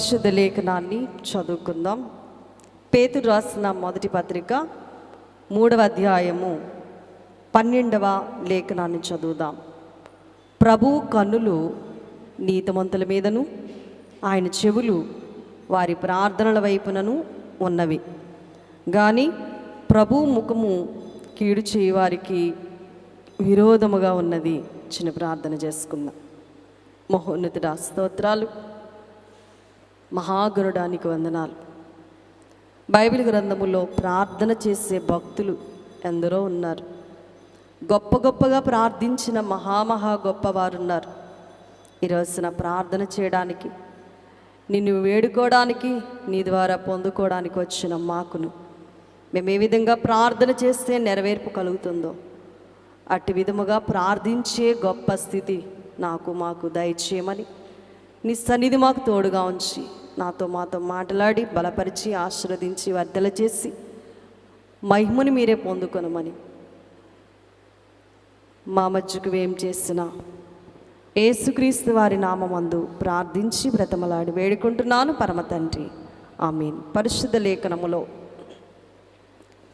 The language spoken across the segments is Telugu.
పరిశుద్ధ లేఖనాన్ని చదువుకుందాం. పేతురు రాసిన మొదటి పత్రిక 3వ అధ్యాయము 12వ లేఖనాన్ని చదువుదాం. ప్రభు కన్నులు నీతిమంతుల మీదను, ఆయన చెవులు వారి ప్రార్థనల వైపునను ఉన్నవి, కానీ ప్రభు ముఖము కీడు చేయవారికి విరోధముగా ఉన్నది. చిన్న ప్రార్థన చేసుకుందాం. మహోన్నతుడా, స్తోత్రాలు. మహాగరుడానికి వందనాలు. బైబిల్ గ్రంథములో ప్రార్థన చేసే భక్తులు ఎందరో ఉన్నారు. గొప్ప గొప్పగా ప్రార్థించిన మహా గొప్పవారు ఉన్నారు. ఈరోజున ప్రార్థన చేయడానికి, నిన్ను వేడుకోవడానికి, నీ ద్వారా పొందుకోవడానికి వచ్చిన మాకును మేము ఏ విధంగా ప్రార్థన చేస్తే నెరవేర్పు కలుగుతుందో అట్టి విధముగా ప్రార్థించే గొప్ప స్థితి మాకు దయచేయమని నీ సన్నిధి మాకు తోడుగా ఉంచి మాతో మాట్లాడి బలపరిచి ఆశీర్వదించి వర్ధల చేసి మహిమని మీరే పొందుకొనమని మా మధ్యకు ఏం చేసినా యేసుక్రీస్తు వారి నామమందు ప్రార్థించి బ్రతమలాడి వేడుకుంటున్నాను పరమ తండ్రి, ఆమేన్. పరిశుద్ధ లేఖనములో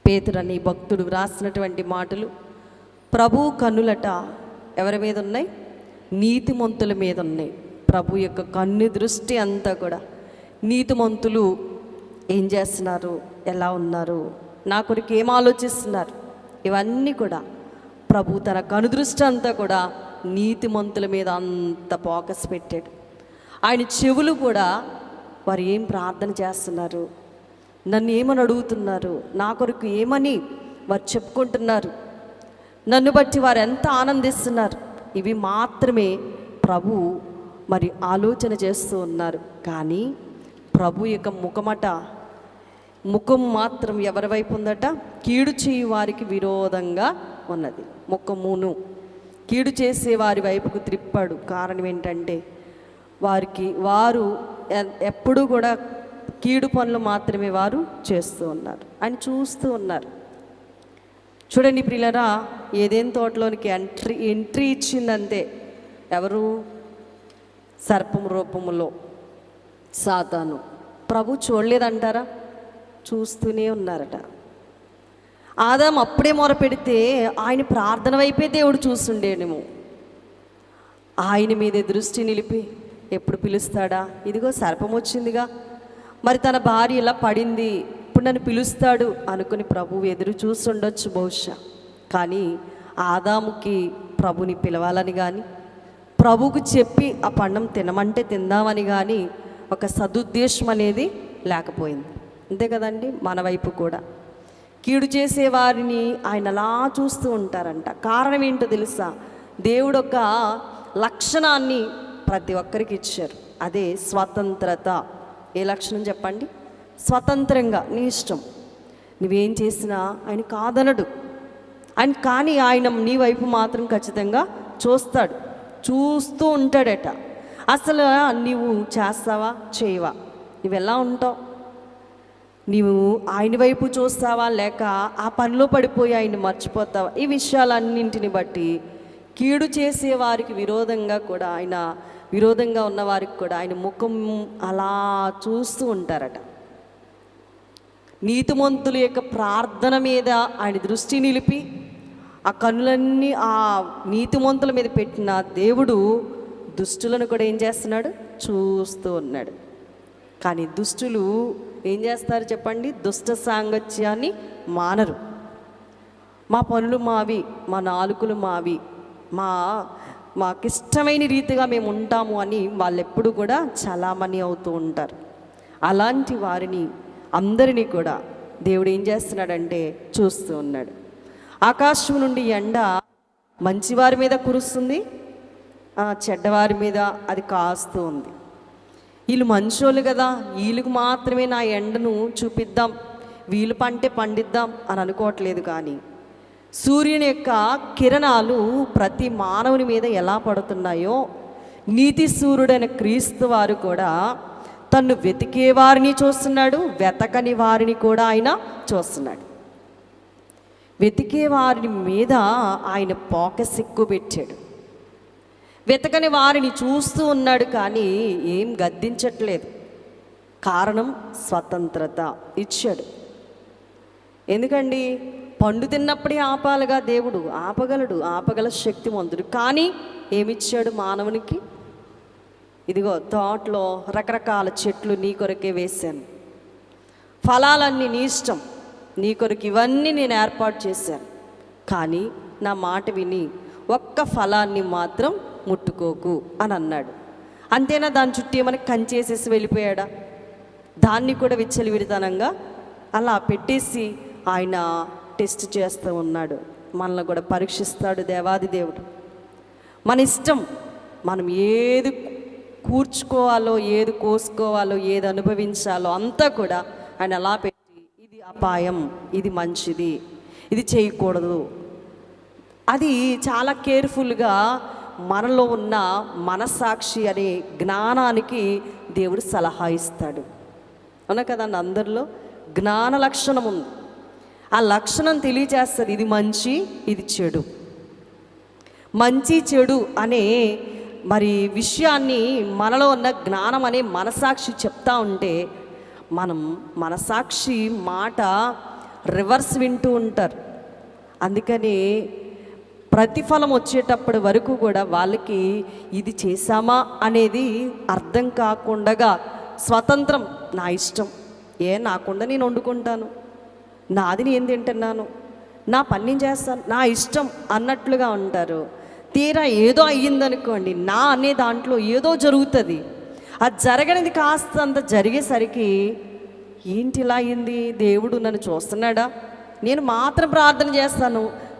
పేతురు అనే భక్తుడు వ్రాసినటువంటి మాటలు, ప్రభు కన్నులట ఎవరి మీద ఉన్నాయి? నీతిమంతుల మీద ఉన్నాయి. ప్రభు యొక్క కన్ను దృష్టి అంతా కూడా నీతిమంతులు ఏం చేస్తున్నారు, ఎలా ఉన్నారు, నా కొరకు ఏం ఆలోచిస్తున్నారు, ఇవన్నీ కూడా ప్రభు తన కనుదృష్టి అంతా కూడా నీతిమంతుల మీద అంత ఫోకస్ పెట్టాడు. ఆయన చెవులు కూడా వారు ఏం ప్రార్థన చేస్తున్నారు, నన్ను ఏమని అడుగుతున్నారు, నా కొరకు ఏమని వారు చెప్పుకుంటున్నారు, నన్ను బట్టి వారు ఎంత ఆనందిస్తున్నారు, ఇవి మాత్రమే ప్రభు మరి ఆలోచన చేస్తూ ఉన్నారు. కానీ ప్రభు యొక్క ముఖం మాత్రం ఎవరి వైపు ఉందట? కీడు చేయు వారికి విరోధంగా ఉన్నది. ముఖమును కీడు చేసే వారి వైపుకు త్రిప్పాడు. కారణం ఏంటంటే వారు ఎప్పుడూ కూడా కీడు పనులు మాత్రమే వారు చేస్తూ ఉన్నారు, అని చూస్తూ ఉన్నారు. చూడండి ప్రియులారా, ఏదేని తోటలోనికి ఎంట్రీ ఇచ్చిందంతే. ఎవరు? సర్పం రూపములో సాతాను. ప్రభు చూడలేదంటారా? చూస్తూనే ఉన్నారట. ఆదాము అప్పుడే మొరపెడితే ఆయన ప్రార్థన వైపే దేవుడు చూస్తుండేనేమో. ఆయన మీదే దృష్టి నిలిపి ఎప్పుడు పిలుస్తాడా, ఇదిగో సర్పం వచ్చిందిగా, మరి తన భార్య ఇలా పడింది, ఇప్పుడు నన్ను పిలుస్తాడు అనుకుని ప్రభువు ఎదురు చూస్తుండొచ్చు బహుశా. కానీ ఆదాముకి ప్రభుని పిలవాలని కానీ, ప్రభువుకు చెప్పి ఆ పండం తినమంటే తిందామని కానీ ఒక సదుద్దేశం అనేది లేకపోయింది. అంతే కదండి. మన వైపు కూడా కీడు చేసే వారిని ఆయన అలా చూస్తూ ఉంటారంట. కారణం ఏంటో తెలుసా? దేవుడు ఒక లక్షణాన్ని ప్రతి ఒక్కరికి ఇచ్చారు, అదే స్వతంత్రత. ఏ లక్షణం చెప్పండి? స్వతంత్రంగా నీ ఇష్టం, నువ్వేం చేసినా ఆయన కాదనడు. కానీ ఆయన నీ వైపు మాత్రం ఖచ్చితంగా చూస్తూ ఉంటాడట. అసలు నీవు చేస్తావా చేయవా? నువ్వు ఎలా ఉంటావు? నీవు ఆయన వైపు చూస్తావా, లేక ఆ పనిలో పడిపోయి ఆయన మర్చిపోతావా? ఈ విషయాలన్నింటిని బట్టి కీడు చేసే వారికి విరోధంగా కూడా విరోధంగా ఉన్న వారికి కూడా ఆయన ముఖం అలా చూస్తూ ఉంటారట. నీతిమంతుల యొక్క ప్రార్థన మీద ఆయన దృష్టి నిలిపి ఆ కన్నులన్నీ ఆ నీతిమంతుల మీద పెట్టిన దేవుడు దుష్టులను కూడా ఏం చేస్తున్నాడు? చూస్తూ ఉన్నాడు. కానీ దుష్టులు ఏం చేస్తారు చెప్పండి? దుష్ట సాంగత్యాన్ని మానరు. మా పనులు మావి, మా నాలుకలు మావి, మాకిష్టమైన రీతిగా మేము ఉంటాము అని వాళ్ళు ఎప్పుడు కూడా చలామణి అవుతూ ఉంటారు. అలాంటి వారిని అందరినీ కూడా దేవుడు ఏం చేస్తున్నాడంటే చూస్తూ ఉన్నాడు. ఆకాశం నుండి ఎండ మంచివారి మీద కురుస్తుంది, చెడ్డవారి మీద అది కాస్తూ ఉంది. వీళ్ళు మంచోళ్ళు కదా, వీళ్ళకి మాత్రమే నా ఎండను చూపిద్దాం, వీళ్ళు పంటే పండిద్దాం అని అనుకోవట్లేదు. కానీ సూర్యుని యొక్క కిరణాలు ప్రతి మానవుని మీద ఎలా పడుతున్నాయో, నీతి సూర్యుడైన క్రీస్తు వారు కూడా తన్ను వెతికే వారిని చూస్తున్నాడు, వెతకని వారిని కూడా ఆయన చూస్తున్నాడు. వెతికే వారి మీద ఆయన ఫోకస్ ఎక్కువ పెట్టాడు. వెతకని వారిని చూస్తూ ఉన్నాడు, కానీ ఏం గద్దించట్లేదు. కారణం స్వతంత్రత ఇచ్చాడు. ఎందుకండి, పండు తిన్నప్పుడే ఆపాలిగా దేవుడు, ఆపగల శక్తిమంతుడు. కానీ ఏమిచ్చాడు మానవునికి? ఇదిగో తోటలో రకరకాల చెట్లు నీ కొరకే వేశాను, ఫలాలన్నీ నీ ఇష్టం, నీ కొరకు ఇవన్నీ నేను ఏర్పాటు చేశాను, కానీ నా మాట విని ఒక్క ఫలాన్ని మాత్రం ముట్టుకోకు అని అన్నాడు. అంతేనా? దాని చుట్టూ ఏమైనా కంచేసేసి వెళ్ళిపోయాడా? దాన్ని కూడా విచ్చలవిడితనంగా అలా పెట్టేసి ఆయన టెస్ట్ చేస్తూ ఉన్నాడు. మనల్ని కూడా పరీక్షిస్తాడు దేవాది దేవుడు. మన ఇష్టం, మనం ఏది కూర్చుకోవాలో, ఏది కోసుకోవాలో, ఏది అనుభవించాలో అంతా కూడా ఆయన అలా పెట్టి, ఇది అపాయం, ఇది మంచిది, ఇది చేయకూడదు, అది చాలా కేర్ఫుల్గా మనలో ఉన్న మనస్సాక్షి అనే జ్ఞానానికి దేవుడు సలహా ఇస్తాడు. అవునా కదండి? అందరిలో జ్ఞాన లక్షణం ఉంది. ఆ లక్షణం తెలియజేస్తుంది ఇది మంచి, ఇది చెడు. మంచి చెడు అనే మరి విషయాన్ని మనలో ఉన్న జ్ఞానం అనే మనసాక్షి చెప్తా ఉంటే, మనం మనసాక్షి మాట రివర్స్ వింటూ ఉంటారు. అందుకని ప్రతిఫలం వచ్చేటప్పటి వరకు కూడా వాళ్ళకి ఇది చేశామా అనేది అర్థం కాకుండా స్వతంత్రం, నా ఇష్టం, నాకుండా నేను వండుకుంటాను, నాది నేను తింటున్నాను, నా పని నేను చేస్తాను, నా ఇష్టం అన్నట్లుగా ఉంటారు. తీరా ఏదో అయ్యిందనుకోండి, నా అనే దాంట్లో ఏదో జరుగుతుంది. అది జరగనిది కాస్తంత జరిగేసరికి ఏంటి ఇలా అయింది, దేవుడు నన్ను చూస్తున్నాడా, నేను మాత్రం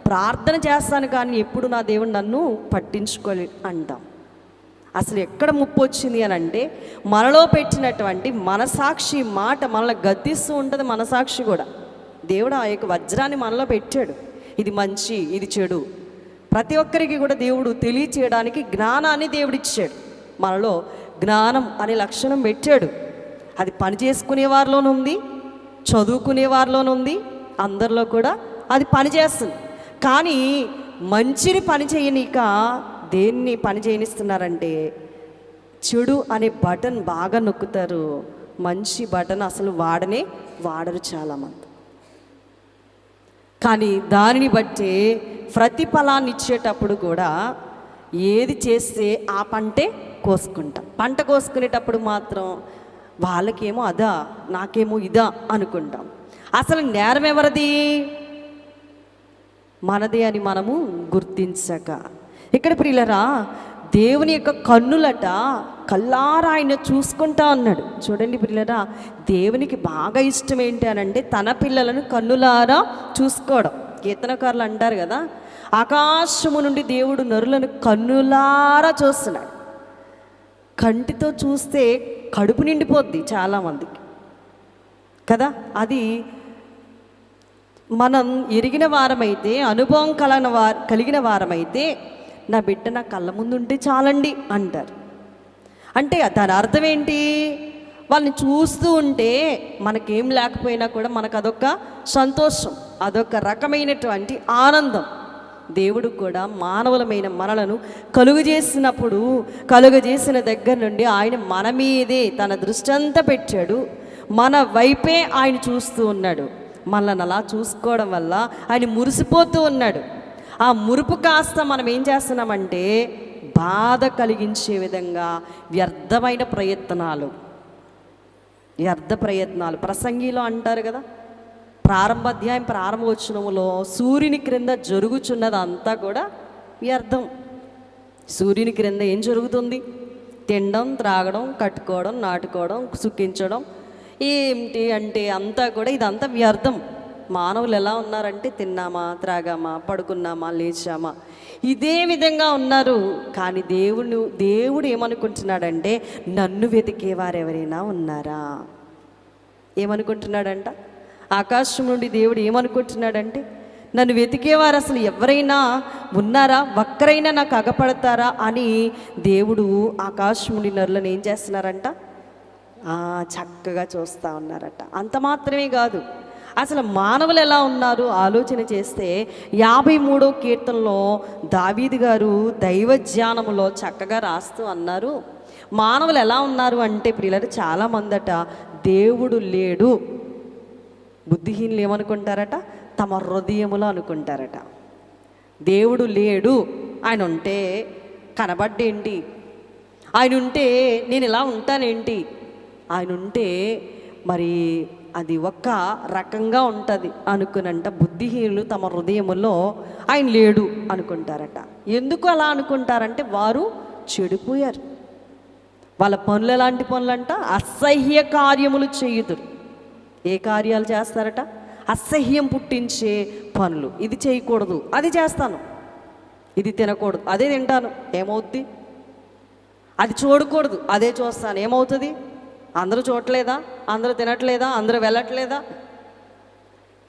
ప్రార్థన చేస్తాను కానీ ఎప్పుడు నా దేవుడు నన్ను పట్టించుకోలే అంటాం. అసలు ఎక్కడ ముప్పు వచ్చింది అని అంటే, మనలో పెట్టినటువంటి మనసాక్షి మాట మనల్ని గద్దిస్తూ ఉంటుంది. మనసాక్షి కూడా దేవుడు ఆ యొక్క వజ్రాన్ని మనలో పెట్టాడు. ఇది మంచి, ఇది చెడు, ప్రతి ఒక్కరికి కూడా దేవుడు తెలియచేయడానికి జ్ఞానాన్ని దేవుడు ఇచ్చాడు. మనలో జ్ఞానం అనే లక్షణం పెట్టాడు. అది పని చేసుకునే వారిలోనుంది, చదువుకునే వారిలోనుంది, అందరిలో కూడా అది పని చేస్తుంది. కానీ మంచిని పని చేయనీక దేన్ని పని చేయనిస్తున్నారంటే, చెడు అనే బటన్ బాగా నొక్కుతారు. మంచి బటన్ అసలు వాడరు చాలామంది. కానీ దానిని బట్టి ప్రతిఫలాన్ని ఇచ్చేటప్పుడు కూడా ఏది చేస్తే ఆ పంటే కోసుకుంటాం. పంట కోసుకునేటప్పుడు మాత్రం వాళ్ళకేమో అదా, నాకేమో ఇదా అనుకుంటాం. అసలు నేరం ఎవరిది? మనదే అని మనము గుర్తించక. ఇక్కడ ప్రియులరా, దేవుని యొక్క కన్నులట కల్లారా ఆయన చూసుకుంటా అన్నాడు. చూడండి ప్రియులరా, దేవునికి బాగా ఇష్టం ఏంటి అని అంటే తన పిల్లలను కన్నులారా చూసుకోవడం. కీర్తనకారులు అంటారు కదా, ఆకాశము నుండి దేవుడు నరులను కన్నులారా చూస్తున్నాడు. కంటితో చూస్తే కడుపు నిండిపోద్ది చాలామందికి కదా. అది మనం ఎరిగిన వారమైతే, అనుభవం కలిగిన వారమైతే, నా బిడ్డ నా కళ్ళ ముందు ఉంటే చాలండి అంటారు. అంటే దాని అర్థం ఏంటి? వాళ్ళని చూస్తూ ఉంటే మనకేం లేకపోయినా కూడా మనకు అదొక సంతోషం, అదొక రకమైనటువంటి ఆనందం. దేవుడు కూడా మానవులమైన మనలను కలుగజేసిన దగ్గర నుండి ఆయన మన మీదే తన దృష్టి అంతా పెట్టాడు. మన వైపే ఆయన చూస్తూ ఉన్నాడు. మనల్ని అలా చూసుకోవడం వల్ల ఆయన మురిసిపోతూ ఉన్నాడు. ఆ మురుపు కాస్త మనం ఏం చేస్తున్నామంటే బాధ కలిగించే విధంగా వ్యర్థ ప్రయత్నాలు. ప్రసంగిలో అంటారు కదా, ప్రారంభోత్సవములో సూర్యుని క్రింద జరుగుచున్నది అంతా కూడా వ్యర్థం. సూర్యుని క్రింద ఏం జరుగుతుంది? తినడం, త్రాగడం, కట్టుకోవడం, నాటుకోవడం, సుఖించడం. ఏంటి అంటే అంతా కూడా ఇదంతా వ్యర్థం. మానవులు ఎలా ఉన్నారంటే తిన్నామా, త్రాగామా, పడుకున్నామా, లేచామా, ఇదే విధంగా ఉన్నారు. కానీ దేవుడు ఏమనుకుంటున్నాడంటే, నన్ను వెతికేవారు ఎవరైనా ఉన్నారా? ఏమనుకుంటున్నాడంట? ఆకాశం నుండి దేవుడు ఏమనుకుంటున్నాడంటే, నన్ను వెతికేవారు అసలు ఎవరైనా ఉన్నారా, ఒక్కరైనా నాకు అగపడతారా అని దేవుడు ఆకాశం నుండి నరులను ఏం చేస్తున్నారంట? చక్కగా చూస్తూ ఉన్నారట. అంత మాత్రమే కాదు, అసలు మానవులు ఎలా ఉన్నారు ఆలోచన చేస్తే 53వ కీర్తనలో దావీదు గారు దైవ ధ్యానములో చక్కగా రాస్తూ అన్నారు, మానవులు ఎలా ఉన్నారు అంటే ప్రియులారా, చాలామందట దేవుడు లేడు. బుద్ధిహీనులు ఏమనుకుంటారట? తమ హృదయములో అనుకుంటారట. దేవుడు లేడు, ఆయన ఉంటే కనబడ్డేంటి, ఆయన ఉంటే నేను ఇలా ఉంటానేంటి, ఆయన ఉంటే మరి అది ఒక్క రకంగా ఉంటుంది అనుకునంట బుద్ధిహీనులు తమ హృదయములో ఆయన లేడు అనుకుంటారట. ఎందుకు అలా అనుకుంటారంటే వారు చెడిపోయారు. వాళ్ళ పనులు ఎలాంటి పనులంట? అసహ్య కార్యములు చేయుదురు. ఏ కార్యాలు చేస్తారట? అసహ్యం పుట్టించే పనులు. ఇది చేయకూడదు, అది చేస్తాను. ఇది తినకూడదు, అదే తింటాను, ఏమవుద్ది? అది చూడకూడదు, అదే చూస్తాను, ఏమవుతుంది? అందరూ చూడట్లేదా? అందరూ తినట్లేదా? అందరూ వెళ్ళట్లేదా?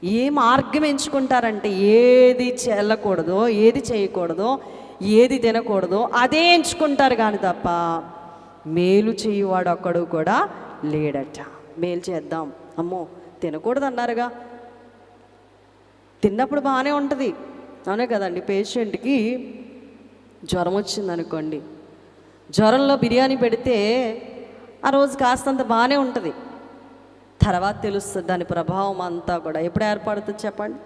ఏ మార్గం ఎంచుకుంటారంటే ఏది వెళ్ళకూడదో, ఏది చేయకూడదో, ఏది తినకూడదో అదే ఎంచుకుంటారు. కానీ తప్ప మేలు చేయువాడు ఒక్కడు కూడా లేడట. మేలు చేద్దాం, అమ్మో తినకూడదు అన్నారుగా, తిన్నప్పుడు బాగానే ఉంటుంది, అవునే కదండి. పేషెంట్కి జ్వరం వచ్చింది అనుకోండి, జ్వరంలో బిర్యానీ పెడితే ఆ రోజు కాస్తంత బాగానే ఉంటుంది, తర్వాత తెలుస్తుంది దాని ప్రభావం అంతా కూడా ఎప్పుడు ఏర్పడుతుంది చెప్పండి.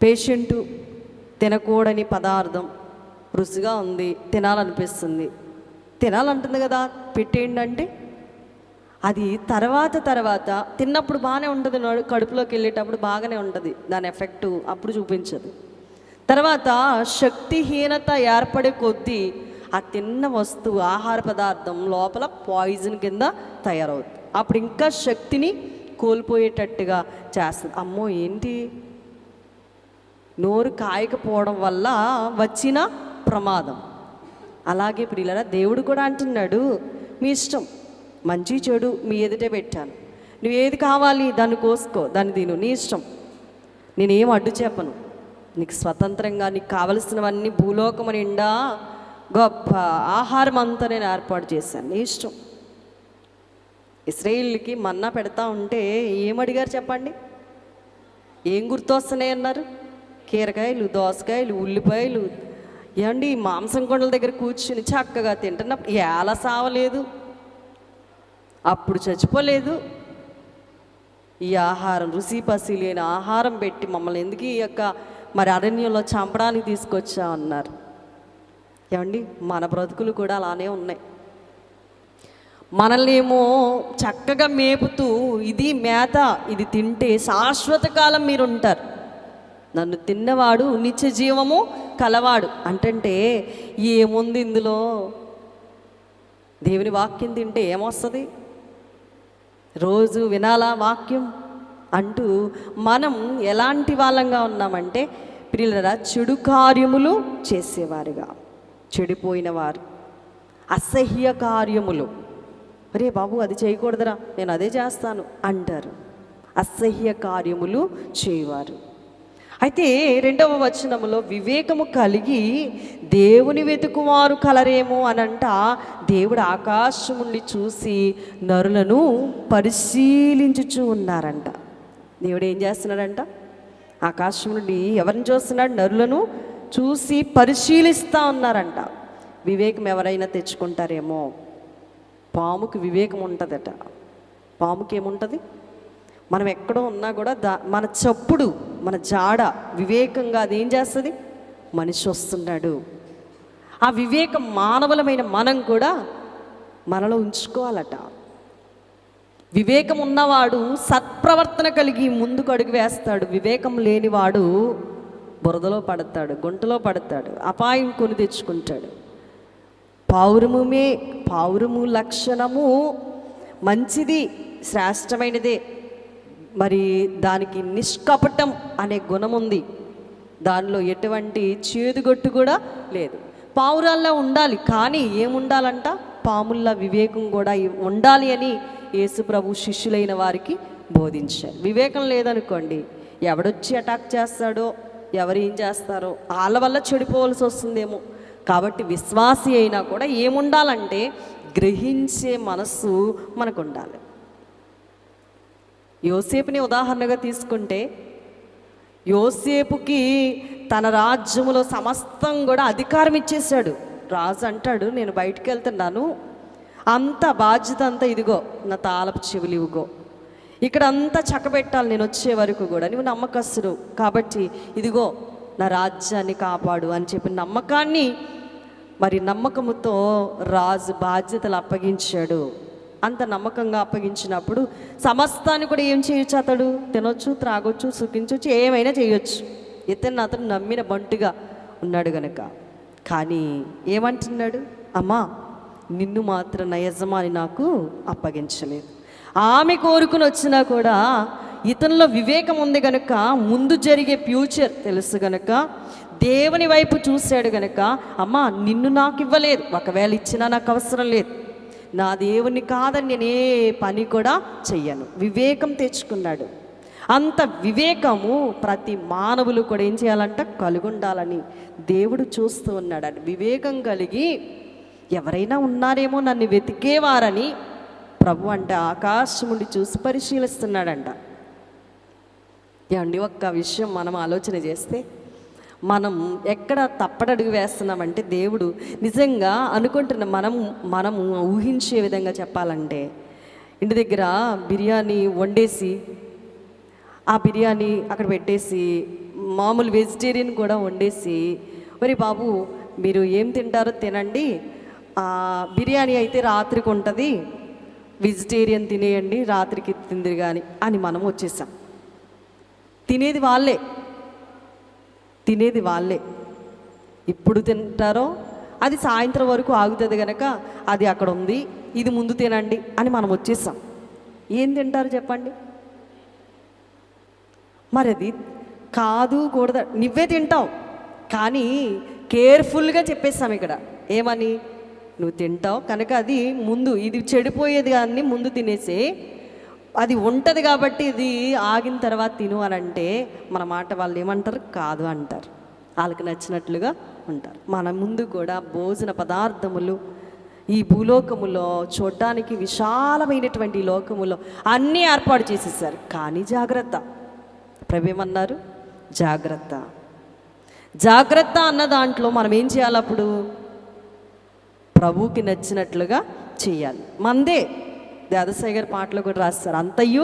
పేషెంటు తినకూడని పదార్థం రుచిగా ఉంది, తినాలనిపిస్తుంది, తినాలంటుంది కదా, పెట్టేయండి అంటే అది తర్వాత తిన్నప్పుడు బాగానే ఉంటుంది, కడుపులోకి వెళ్ళేటప్పుడు బాగానే ఉంటుంది, దాని ఎఫెక్టు అప్పుడు చూపించదు. తర్వాత శక్తిహీనత ఏర్పడే కొద్దీ ఆ తిన్న వస్తువు, ఆహార పదార్థం లోపల పాయిజన్ కింద తయారవుతుంది. అప్పుడు ఇంకా శక్తిని కోల్పోయేటట్టుగా చేస్తుంది. అమ్మో ఏంటి, నోరు కాయకపోవడం వల్ల వచ్చిన ప్రమాదం. అలాగే ప్రియులారా, దేవుడు కూడా అంటున్నాడు, మీ ఇష్టం, మంచి చెడు మీ ఎదుటే పెట్టాను, నువ్వు ఏది కావాలి దాన్ని కోసుకో, దాన్ని తిను, నీ ఇష్టం, నేనేం అడ్డు చెప్పను, నీకు స్వతంత్రంగా నీకు కావలసినవన్నీ భూలోకము నిండా గొప్ప ఆహారం అంతా నేను ఏర్పాటు చేశాను, నీ ఇష్టం. ఇశ్రాయేలుకి మన్నా పెడతా ఉంటే ఏమడిగారు చెప్పండి? ఏం గుర్తొస్తున్నాయి అన్నారు? కీరకాయలు, దోసకాయలు, ఉల్లిపాయలు. ఏమండి మాంసం కొండల దగ్గర కూర్చుని చక్కగా తింటున్నప్పుడు ఎలా సావలేదు, అప్పుడు చచ్చిపోలేదు. ఈ ఆహారం, రుచి పసి లేని ఆహారం పెట్టి మమ్మల్ని ఎందుకు ఈ యొక్క మరి అరణ్యంలో చంపడానికి తీసుకొచ్చా అన్నారు. ఏమండి మన బ్రతుకులు కూడా అలానే ఉన్నాయి. మనల్ని ఏమో చక్కగా మేపుతూ ఇది మేత, ఇది తింటే శాశ్వత కాలం మీరు ఉంటారు, నన్ను తిన్నవాడు నిత్య జీవము కలవాడు అంటే ఏముంది ఇందులో? దేవుని వాక్యం తింటే ఏమొస్తుంది? రోజు వినాలా వాక్యం అంటూ మనం ఎలాంటి వాళ్ళంగా ఉన్నామంటే ప్రియులారా, చెడు కార్యములు చేసేవారుగా, చెడిపోయిన వారు, అసహ్య కార్యములు. అరే బాబు అది చేయకూడదురా, నేను అదే చేస్తాను అంటారు. అసహ్య కార్యములు చేయవారు. అయితే 2వ వచనములో వివేకము కలిగి దేవుని వెతుకువారు కలరేమో అనంట. దేవుడు ఆకాశం నుండి చూసి నరులను పరిశీలించుచూ ఉన్నారంట. దేవుడు ఏం చేస్తున్నాడంట? ఆకాశం నుండి ఎవరిని చూస్తున్నాడు? నరులను చూసి పరిశీలిస్తూ ఉన్నారంట. వివేకం ఎవరైనా తెచ్చుకుంటారేమో. పాముకి వివేకం ఉంటుందట. పాముకి ఏముంటుంది? మనం ఎక్కడో ఉన్నా కూడా మన చప్పుడు, మన జాడ వివేకంగా అది ఏం చేస్తుంది? మనిషి వస్తున్నాడు. ఆ వివేకం మానవులమైన మనం కూడా మనలో ఉంచుకోవాలట. వివేకం ఉన్నవాడు సత్ప్రవర్తన కలిగి ముందుకు అడుగు వేస్తాడు. వివేకం లేనివాడు బురదలో పడతాడు, గుంటలో పడతాడు, అపాయం కొని తెచ్చుకుంటాడు. పౌరము లక్షణము మంచిది, శ్రేష్టమైనదే. మరి దానికి నిష్కపటం అనే గుణం ఉంది, దానిలో ఎటువంటి చేదుగొట్టు కూడా లేదు. పావురాల్లో ఉండాలి, కానీ ఏముండాలంట? పాముల్లా వివేకం కూడా ఉండాలి అని యేసుప్రభు శిష్యులైన వారికి బోధించారు. వివేకం లేదనుకోండి, ఎవడొచ్చి అటాక్ చేస్తాడో, ఎవరు ఏం చేస్తారో వాళ్ళ వల్ల చెడిపోవలసి వస్తుందేమో. కాబట్టి విశ్వాసి అయినా కూడా ఏముండాలంటే గ్రహించే మనస్సు మనకు ఉండాలి. యోసేపుని ఉదాహరణగా తీసుకుంటే, యోసేపుకి తన రాజ్యములో సమస్తం కూడా అధికారం ఇచ్చేశాడు. రాజు అంటాడు, నేను బయటికి వెళ్తున్నాను, అంత బాధ్యత అంతా ఇదిగో నా తాళపు చెవులు ఇవిగో, ఇక్కడ అంతా చక్కబెట్టాలి నేను వచ్చే వరకు కూడా, నువ్వు నమ్మకస్తుడు కాబట్టి ఇదిగో నా రాజ్యాన్ని కాపాడు అని చెప్పి నమ్మకాన్ని, మరి నమ్మకముతో రాజు బాధ్యతలు అప్పగించాడు. అంత నమ్మకంగా అప్పగించినప్పుడు సమస్తాన్ని కూడా ఏం చేయొచ్చు, అతడు తినొచ్చు, త్రాగొచ్చు, సుఖించవచ్చు, ఏమైనా చేయొచ్చు. అతను నమ్మిన బంటుగా ఉన్నాడు గనక. కానీ ఏమంటున్నాడు, అమ్మా నిన్ను మాత్రం నా యజమాని నాకు అప్పగించలేదు. ఆమె కోరుకుని వచ్చినా కూడా ఇతనిలో వివేకం ఉంది గనక, ముందు జరిగే ఫ్యూచర్ తెలుసు గనక, దేవుని వైపు చూశాడు గనక, అమ్మా నిన్ను నాకు ఇవ్వలేదు, ఒకవేళ ఇచ్చినా నాకు అవసరం లేదు, నా దేవుని కాదని నేను ఏ పని కూడా చెయ్యను. వివేకం తెచ్చుకున్నాడు. అంత వివేకము ప్రతి మానవులు కూడా ఏం చేయాలంట, కలిగి ఉండాలని దేవుడు చూస్తూ ఉన్నాడు. వివేకం కలిగి ఎవరైనా ఉన్నారేమో నన్ను వెతికేవారని ప్రభు అంటే ఆకాశముండి చూసి పరిశీలిస్తున్నాడంట. ఏమండి, ఒక్క విషయం మనం ఆలోచన చేస్తే మనం ఎక్కడ తప్పటడుగు వేస్తున్నామంటే, దేవుడు నిజంగా అనుకుంటున్న మనము ఊహించే విధంగా చెప్పాలంటే, ఇంటి దగ్గర బిర్యానీ వండేసి ఆ బిర్యానీ అక్కడ పెట్టేసి మామూలు వెజిటేరియన్ కూడా వండేసి, మరి బాబు మీరు ఏం తింటారో తినండి, బిర్యానీ అయితే రాత్రికి ఉంటుంది, వెజిటేరియన్ తినేయండి, రాత్రికి తిందిరు కానీ అని మనం వచ్చేసాం. తినేది వాళ్ళే. ఇప్పుడు తింటారో అది సాయంత్రం వరకు ఆగుతుంది కనుక అది అక్కడ ఉంది, ఇది ముందు తినండి అని మనం వచ్చేసాం. ఏం తింటారు చెప్పండి? మరి అది కాదు కూడదు, నువ్వే తింటావు, కానీ కేర్ఫుల్గా చెప్పేస్తాం ఇక్కడ. ఏమని? నువ్వు తింటావు కనుక అది ముందు, ఇది చెడిపోయేది కానీ ముందు తినేసే, అది ఉంటుంది కాబట్టి ఇది ఆగిన తర్వాత తిను అని అంటే మన మాట వాళ్ళు ఏమంటారు? కాదు అంటారు. వాళ్ళకి నచ్చినట్లుగా ఉంటారు. మన ముందు కూడా భోజన పదార్థములు ఈ భూలోకములో చూడడానికి విశాలమైనటువంటి ఈ లోకములో అన్నీ ఏర్పాటు చేసేసారు. కానీ జాగ్రత్త, ప్రభు ఏమన్నారు? జాగ్రత్త. జాగ్రత్త అన్న దాంట్లో మనం ఏం చేయాలి? అప్పుడు ప్రభువుకి నచ్చినట్లుగా చేయాలి. మందే దాదాసాయి గారి పాటలో కూడా రాస్తారు, అంతయ్యూ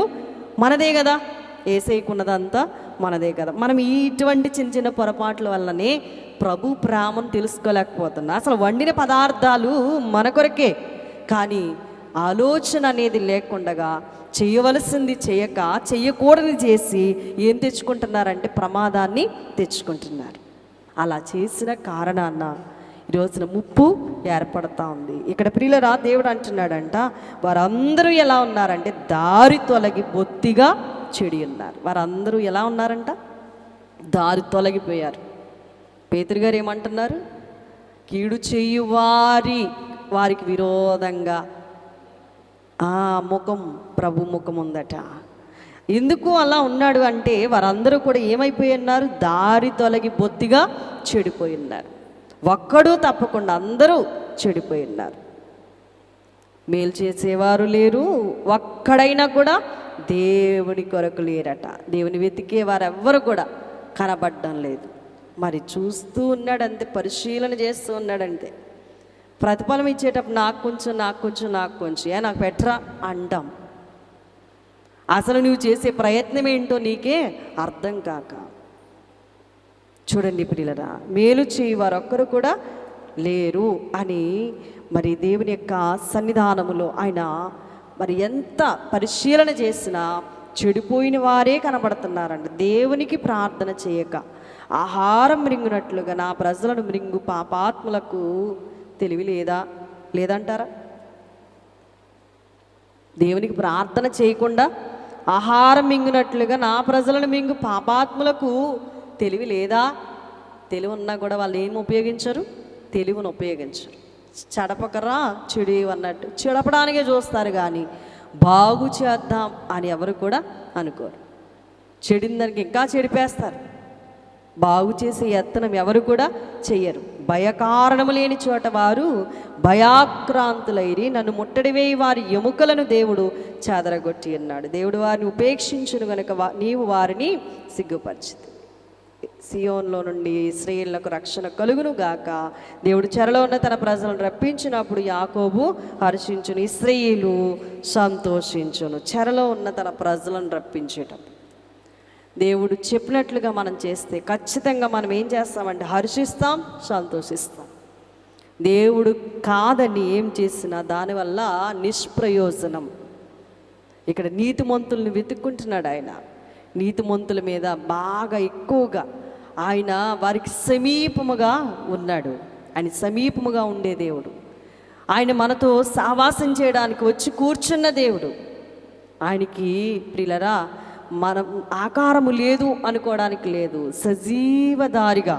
మనదే కదా, ఏసైకున్నదంతా మనదే కదా. మనం ఇటువంటి చిన్న చిన్న పొరపాట్ల వల్లనే ప్రభు ప్రేమను తెలుసుకోలేకపోతున్నా. అసలు వండిన పదార్థాలు మన కొరకే, కానీ ఆలోచన అనేది లేకుండా చేయవలసింది చేయక చెయ్యకూడని చేసి ఏం తెచ్చుకుంటున్నారంటే ప్రమాదాన్ని తెచ్చుకుంటున్నారు. అలా చేసిన కారణాన ఈరోజున ముప్పు ఏర్పడతా ఉంది. ఇక్కడ ప్రియులరా, దేవుడు అంటున్నాడంట, వారందరూ ఎలా ఉన్నారంటే దారి తొలగి బొత్తిగా చెడి ఉన్నారు. వారందరూ ఎలా ఉన్నారంట? దారి తొలగిపోయారు. పేతురు గారు ఏమంటున్నారు? కీడు చేయు వారికి విరోధంగా ముఖం, ప్రభు ముఖం ఉందట. ఎందుకు అలా ఉన్నాడు అంటే వారందరూ కూడా ఏమైపోయి ఉన్నారు? దారి తొలగి బొత్తిగా చెడిపోయి ఉన్నారు. ఒక్కడూ తప్పకుండా అందరూ చెడిపోయి ఉన్నారు. మేలు చేసేవారు లేరు, ఒక్కడైనా కూడా దేవుని కొరకు లేరట. దేవుని వెతికే వారెవ్వరు కూడా కనబడడం లేదు. మరి చూస్తూ ఉన్నాడంతే, పరిశీలన చేస్తూ ఉన్నాడంతే. ప్రతిఫలం ఇచ్చేటప్పుడు నాకు కొంచెం నాకు పెట్టరా అంటాం. అసలు నువ్వు చేసే ప్రయత్నం ఏంటో నీకే అర్థం కాక. చూడండి ప్రియులరా, మేలు చేయవారు ఒక్కరు కూడా లేరు అని మరి దేవుని యొక్క సన్నిధానములో ఆయన మరి ఎంత పరిశీలన చేసినా చెడిపోయిన వారే కనబడుతున్నారండి. దేవునికి ప్రార్థన చేయక ఆహారం మృంగునట్లుగా నా ప్రజలను మృంగు పాపాత్ములకు తెలివి లేదంటారా? దేవునికి ప్రార్థన చేయకుండా ఆహారం మింగునట్లుగా నా ప్రజలను మింగు పాపాత్ములకు తెలివి లేదా? తెలివి ఉన్నా కూడా వాళ్ళు ఏం ఉపయోగించరు? తెలివిని ఉపయోగించరు. చెడపకరా చెడి అన్నట్టు చెడపడానికే చూస్తారు, కానీ బాగు చేద్దాం అని ఎవరు కూడా అనుకోరు. చెడిన దానికి ఇంకా చెడిపేస్తారు. బాగు చేసే యత్నం ఎవరు కూడా చెయ్యరు. భయకారణము లేని చోట వారు భయాక్రాంతులైరి, నన్ను ముట్టడివేయి వారి ఎముకలను దేవుడు చెదరగొట్టి అన్నాడు. దేవుడు వారిని ఉపేక్షించును గనుక నీవు వారిని సిగ్గుపరిచితి. సియోన్లో నుండి ఇశ్రాయేలులకు రక్షణ కలుగును గాక. దేవుడు చెరలో ఉన్న తన ప్రజలను రప్పించినప్పుడు యాకోబు హర్షించును, ఇశ్రాయేలు సంతోషించును. చెరలో ఉన్న తన ప్రజలను రప్పించేటప్పుడు దేవుడు చెప్పినట్లుగా మనం చేస్తే ఖచ్చితంగా మనం ఏం చేస్తామంటే హర్షిస్తాం, సంతోషిస్తాం. దేవుడు కాదని ఏం చేసినా దానివల్ల నిష్ప్రయోజనం. ఇక్కడ నీతిమంతుల్ని వెతుక్కుంటున్నాడు ఆయన. నీతిమంతుల మీద బాగా ఎక్కువగా ఆయన వారికి సమీపముగా ఉన్నాడు. ఆయన సమీపముగా ఉండే దేవుడు. ఆయన మనతో సహవాసం చేయడానికి వచ్చి కూర్చున్న దేవుడు. ఆయనకి ప్రియులరా మనం ఆకారము లేదు అనుకోవడానికి లేదు. సజీవదారిగా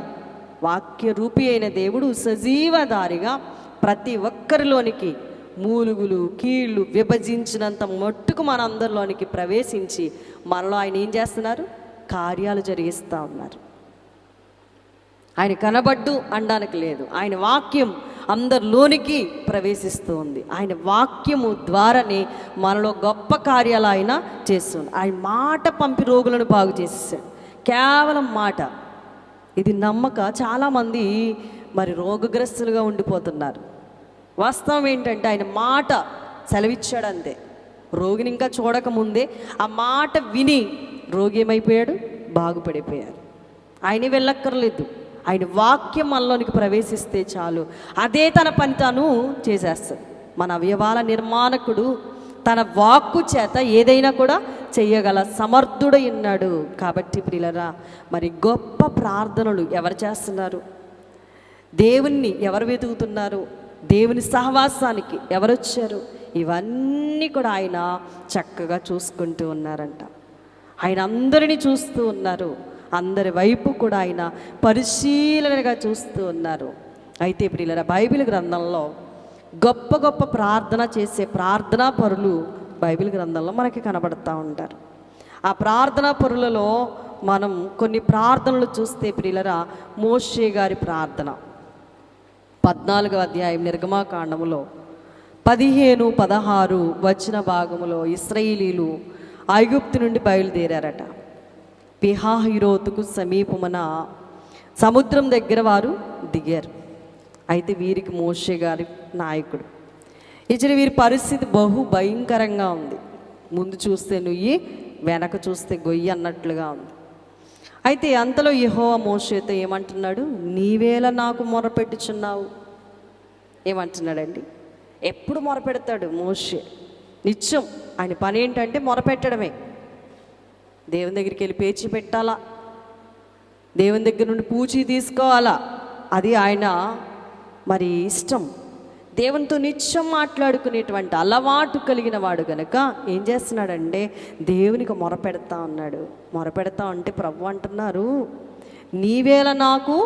వాక్య రూపి అయిన దేవుడు సజీవదారిగా ప్రతి ఒక్కరిలోనికి మూలుగులు కీళ్ళు విభజించినంత మట్టుకు మన అందరిలోనికి ప్రవేశించి మనలో ఆయన ఏం చేస్తున్నారు? కార్యాలు జరిగిస్తూ ఉన్నారు. ఆయన కనబడ్డు అనడానికి లేదు. ఆయన వాక్యం అందరిలోనికి ప్రవేశిస్తూ ఉంది. ఆయన వాక్యము ద్వారానే మనలో గొప్ప కార్యాలు ఆయన చేస్తుంది. ఆయన మాట పంపి రోగులను బాగు చేసేసాడు. కేవలం మాట. ఇది నమ్మక చాలామంది మరి రోగగ్రస్తులుగా ఉండిపోతున్నారు. వాస్తవం ఏంటంటే ఆయన మాట సెలవిచ్చాడు అంతే. రోగిని ఇంకా చూడకముందే ఆ మాట విని రోగి ఏమైపోయాడు? బాగుపడిపోయారు. ఆయనే వెళ్ళక్కర్లేదు. ఆయన వాక్యం మనలోనికి ప్రవేశిస్తే చాలు, అదే తన పని తాను చేసేస్తాడు. మన అవయవాల నిర్మాణకుడు తన వాక్కు చేత ఏదైనా కూడా చెయ్యగల సమర్థుడై ఉన్నాడు. కాబట్టి ప్రియులరా మరి గొప్ప ప్రార్థనలు ఎవరు చేస్తున్నారు? దేవుణ్ణి ఎవరు వెతుకుతున్నారు? దేవుని సహవాసానికి ఎవరు వచ్చారు? ఇవన్నీ కూడా ఆయన చక్కగా చూసుకుంటూ ఉన్నారంట. ఆయన అందరినీ చూస్తూ ఉన్నారు. అందరి వైపు కూడా ఆయన పరిశీలనగా చూస్తూ ఉన్నారు. అయితే ప్రియులరా బైబిల్ గ్రంథంలో గొప్ప గొప్ప ప్రార్థన చేసే ప్రార్థనా పరులు బైబిల్ గ్రంథంలో మనకి కనబడుతూ ఉంటారు. ఆ ప్రార్థనా పరులలో మనం కొన్ని ప్రార్థనలు చూస్తే ప్రియులరా మోషే గారి ప్రార్థన 14వ అధ్యాయం నిర్గమాకాండములో 15-16 వచ్చిన భాగములో ఇశ్రాయేలీలు ఐగుప్తు నుండి బయలుదేరారట. పిహాహిరోతుకు సమీపమున సముద్రం దగ్గర వారు దిగారు. అయితే వీరికి మోషే గారి నాయకుడు. ఇచ్చిన వీరి పరిస్థితి బహు భయంకరంగా ఉంది. ముందు చూస్తే నుయ్యి, వెనక చూస్తే గొయ్యి అన్నట్లుగా ఉంది. అయితే అంతలో యెహోవా మోషేతో ఏమంటున్నాడు? నీవేళ నాకు మొరపెట్టుచున్నావు. ఏమంటున్నాడండి? ఎప్పుడు మొరపెడతాడు మోషే? నిత్యం ఆయన పని ఏంటంటే మొరపెట్టడమే. దేవుని దగ్గరికి వెళ్ళి పేచి పెట్టాలా, దేవుని దగ్గర నుండి పూచి తీసుకోవాలా, అది ఆయన మరి ఇష్టం. దేవునితో నిత్యం మాట్లాడుకునేటువంటి అలవాటు కలిగిన వాడు కనుక ఏం చేస్తున్నాడంటే దేవునికి మొరపెడతా ఉన్నాడు. మొరపెడతా అంటే ప్రభు అంటున్నారు, నీవేళ నాకు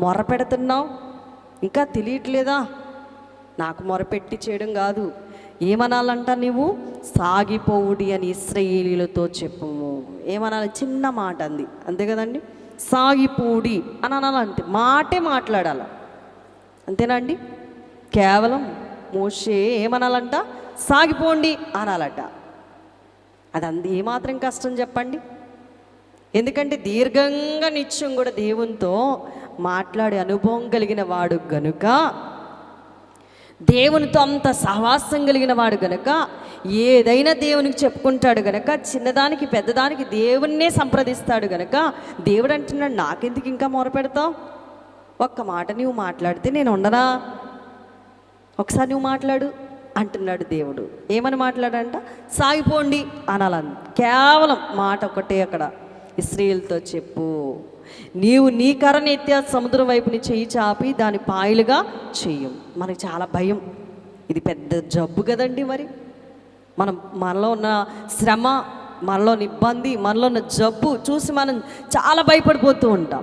మొరపెడుతున్నావు, ఇంకా తెలియట్లేదా? నాకు మొరపెట్టి చేయడం కాదు, ఏమనాలంట నీవు? సాగిపోవుడి అని ఇశ్రాయేలీలతో చెప్పుము. ఏమనాలి? చిన్న మాట అంది అంతే కదండి. సాగిపోవుడి అని అనాలంటే మాటే మాట్లాడాల, అంతేనా అండి? కేవలం మోషే ఏమనాలంట? సాగిపోండి అనాలట. అది ఏమాత్రం కష్టం చెప్పండి? ఎందుకంటే దీర్ఘంగా నిత్యం కూడా దేవునితో మాట్లాడే అనుభవం కలిగిన వాడు గనుక, దేవునితో అంత సహవాసం కలిగిన వాడు గనుక ఏదైనా దేవునికి చెప్పుకుంటాడు గనక, చిన్నదానికి పెద్దదానికి దేవుణ్ణే సంప్రదిస్తాడు గనక దేవుడు అంటున్నాడు, నాకెందుకు ఇంకా మొరపెడతావు? ఒక్క మాట నువ్వు మాట్లాడితే నేను ఉండనా? ఒకసారి నువ్వు మాట్లాడు అంటున్నాడు దేవుడు. ఏమని మాట్లాడంట? సాగిపోండి అనాలని. కేవలం మాట ఒకటే అక్కడ. ఇశ్రాయేలుతో చెప్పు, నీవు నీ కర్రని ఎత్తి సముద్రం వైపుని చెయ్యి చాపి దాని పాయలుగా చెయ్యం. మనకి చాలా భయం. ఇది పెద్ద జబ్బు కదండి. మరి మనలో ఉన్న శ్రమ, మనలో ఉన్న ఇబ్బంది, మనలో ఉన్న జబ్బు చూసి మనం చాలా భయపడిపోతూ ఉంటాం.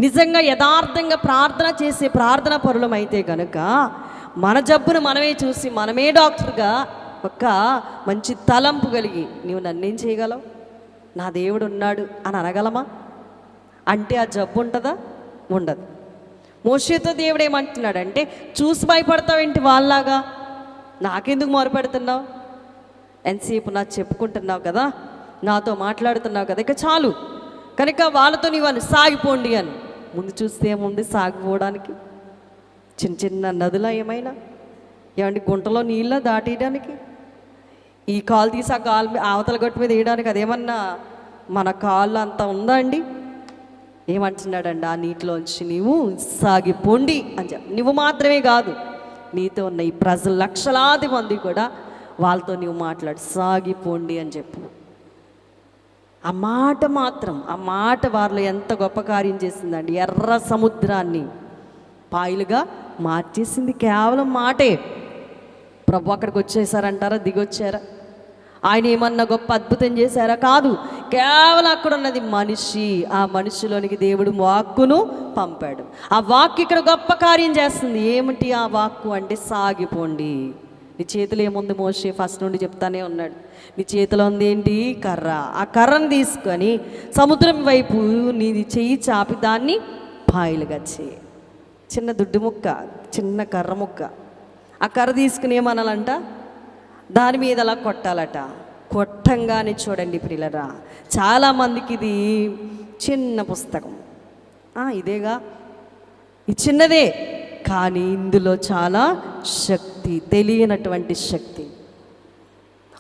నిజంగా యథార్థంగా ప్రార్థన చేసే ప్రార్థన పరులం అయితే కనుక మన జబ్బును మనమే చూసి మనమే డాక్టర్గా ఒక మంచి తలంపు కలిగి, నీవు నన్నేం చేయగలవు, నా దేవుడు ఉన్నాడు అని అనగలమా? అంటే ఆ జబ్బు ఉంటుందా? ఉండదు. మోషేతో దేవుడు ఏమంటున్నాడంటే, చూసి భయపడతావేంటి వాళ్ళలాగా? నాకెందుకు మొరపెడుతున్నావు? ఎంతసేపు నాకు చెప్పుకుంటున్నావు కదా, నాతో మాట్లాడుతున్నావు కదా, ఇక చాలు కనుక వాళ్ళతో నీవు సాగిపోండి అని. ముందు చూస్తే ఏముంది సాగిపోవడానికి? చిన్న చిన్న నదులా ఏమైనా? ఏమండి గుంటలో నీళ్ళ దాటేయడానికి? ఈ కాలు తీసి ఆ కాలు అవతల గట్టు మీద వేయడానికి అదేమన్నా మన కాళ్ళు అంత ఉందా అండి? ఏమంటున్నాడండి, ఆ నీటిలోంచి నీవు సాగిపోండి అని చెప్పి. నువ్వు మాత్రమే కాదు, నీతో ఉన్న ఈ ప్రజలు లక్షలాది మంది కూడా వాళ్ళతో నువ్వు మాట్లాడు, సాగిపోండి అని చెప్పు. ఆ మాట మాత్రం, ఆ మాట వారిలో ఎంత గొప్ప కార్యం చేసిందండి. ఎర్ర సముద్రాన్ని పాయలుగా మార్చేసింది కేవలం మాటే. ప్రభు అక్కడికి వచ్చేసారంటారా? దిగొచ్చారా? ఆయన ఏమన్నా గొప్ప అద్భుతం చేశారా? కాదు. కేవలం అక్కడ ఉన్నది మనిషి. ఆ మనిషిలోనికి దేవుడు వాక్కును పంపాడు. ఆ వాక్కు ఇక్కడ గొప్ప కార్యం చేస్తుంది. ఏమిటి ఆ వాక్కు అంటే, సాగిపోండి. నీ చేతిలో ఏముంది మోషే? ఫస్ట్ నుండి చెప్తానే ఉన్నాడు. నీ చేతిలో ఉంది ఏంటి? కర్ర. ఆ కర్రను తీసుకొని సముద్రం వైపు నీ చెయ్యి చాపి దాన్ని పాయలుగా చేయి. చిన్న దుడ్డు ముక్క, చిన్న కర్ర ముక్క. ఆ కర్ర తీసుకుని ఏమనాలంట? దాని మీద అలా కొట్టాలట. కొట్టంగానే చూడండి ప్రియులరా, చాలామందికి ఇది చిన్న పుస్తకం, ఇదేగా, ఇది చిన్నదే, కానీ ఇందులో చాలా శక్తి, తెలియనటువంటి శక్తి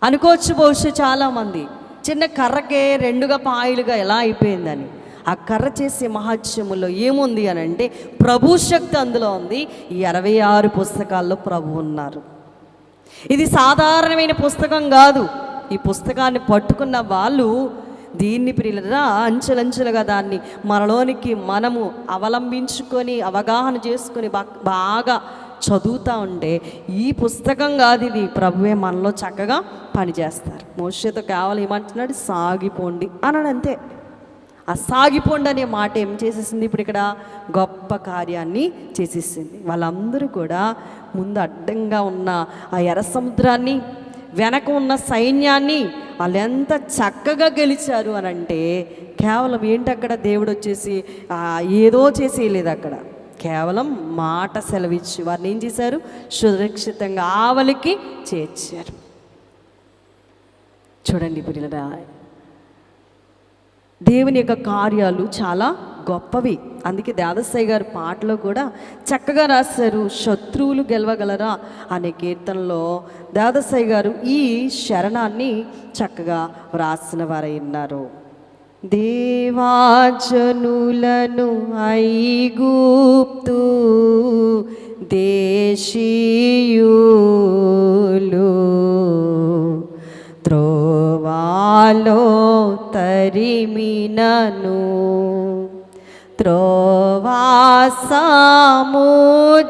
అనుకోవచ్చు బహుశా చాలామంది. చిన్న కర్రకే రెండుగా పాయలుగా ఎలా అయిపోయిందని. ఆ కర్ర చేసే మహత్యములో ఏముంది అని అంటే, ప్రభు శక్తి అందులో ఉంది. ఈ 66 పుస్తకాల్లో ప్రభు ఉన్నారు. ఇది సాధారణమైన పుస్తకం కాదు. ఈ పుస్తకాన్ని పట్టుకున్న వాళ్ళు దీన్ని ప్రియులరా అంచెలంచెలుగా దాన్ని మనలోనికి మనము అవలంబించుకొని అవగాహన చేసుకొని బాగా చదువుతూ ఉంటే, ఈ పుస్తకం కాదు ఇది, ప్రభువే మనలో చక్కగా పనిచేస్తారు. మోషేతో కేవలం ఏమంటున్నాడు? సాగిపోండి అన్నాడు, అంతే. ఆ సాగిపోండి అనే మాట ఏం చేసేసింది? ఇప్పుడు ఇక్కడ గొప్ప కార్యాన్ని చేసేసింది. వాళ్ళందరూ కూడా ముందు అడ్డంగా ఉన్న ఆ ఎర్ర సముద్రాన్ని, వెనక ఉన్న సైన్యాన్ని వాళ్ళు ఎంత చక్కగా గెలిచారు అని అంటే, కేవలం ఏంటి అక్కడ దేవుడు వచ్చేసి ఏదో చేసేయలేదు. అక్కడ కేవలం మాట సెలవిచ్చి వారిని ఏం చేశారు? సురక్షితంగా ఆవలికి చేర్చారు. చూడండి పిల్లరా, దేవుని యొక్క కార్యాలు చాలా గొప్పవి. అందుకే దాదసాయి గారు పాటలో కూడా చక్కగా రాశారు. శత్రువులు గెలవగలరా అనే కీర్తనలో దాదసాయి గారు ఈ శరణాన్ని చక్కగా వ్రాసిన వారై ఉన్నారు. దేవాజనులను ఐగుప్తు దేశీయులు త్రోవాలో తరిమినను, త్రోవా సముద్రములో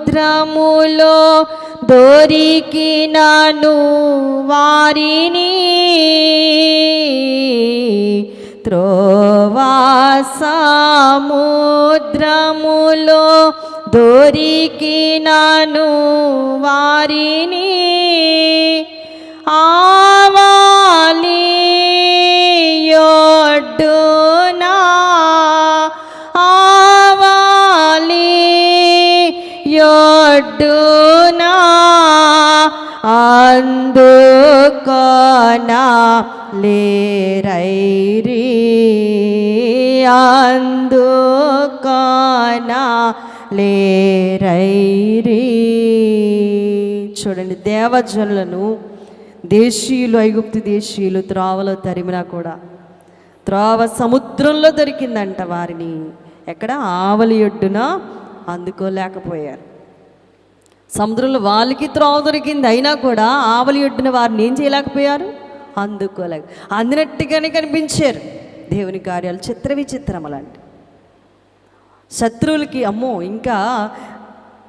దొరికినను వారిని, త్రోవా సముద్రములో దొరికినను వారిని, ఆవాలి యొడ్డునా, ఆవాలి యొడ్డునా అందుకొనా లేరైరి, అందుకొనా లేరైరి. చూడండి, దేవజనులను దేశీయులు, ఐగుప్తు దేశీయులు త్రోవలో తరిమినా కూడా త్రోవ సముద్రంలో దొరికిందంట వారిని. ఎక్కడ? ఆవలి ఒడ్డున అందుకోలేకపోయారు. సముద్రంలో వాళ్ళకి త్రోవ దొరికింది, అయినా కూడా ఆవలి ఒడ్డున వారిని ఏం చేయలేకపోయారు? అందుకోలేక అందినట్టుగానే కనిపించారు. దేవుని కార్యాలు చిత్ర విచిత్రములండి. శత్రువులకి అమ్మో ఇంకా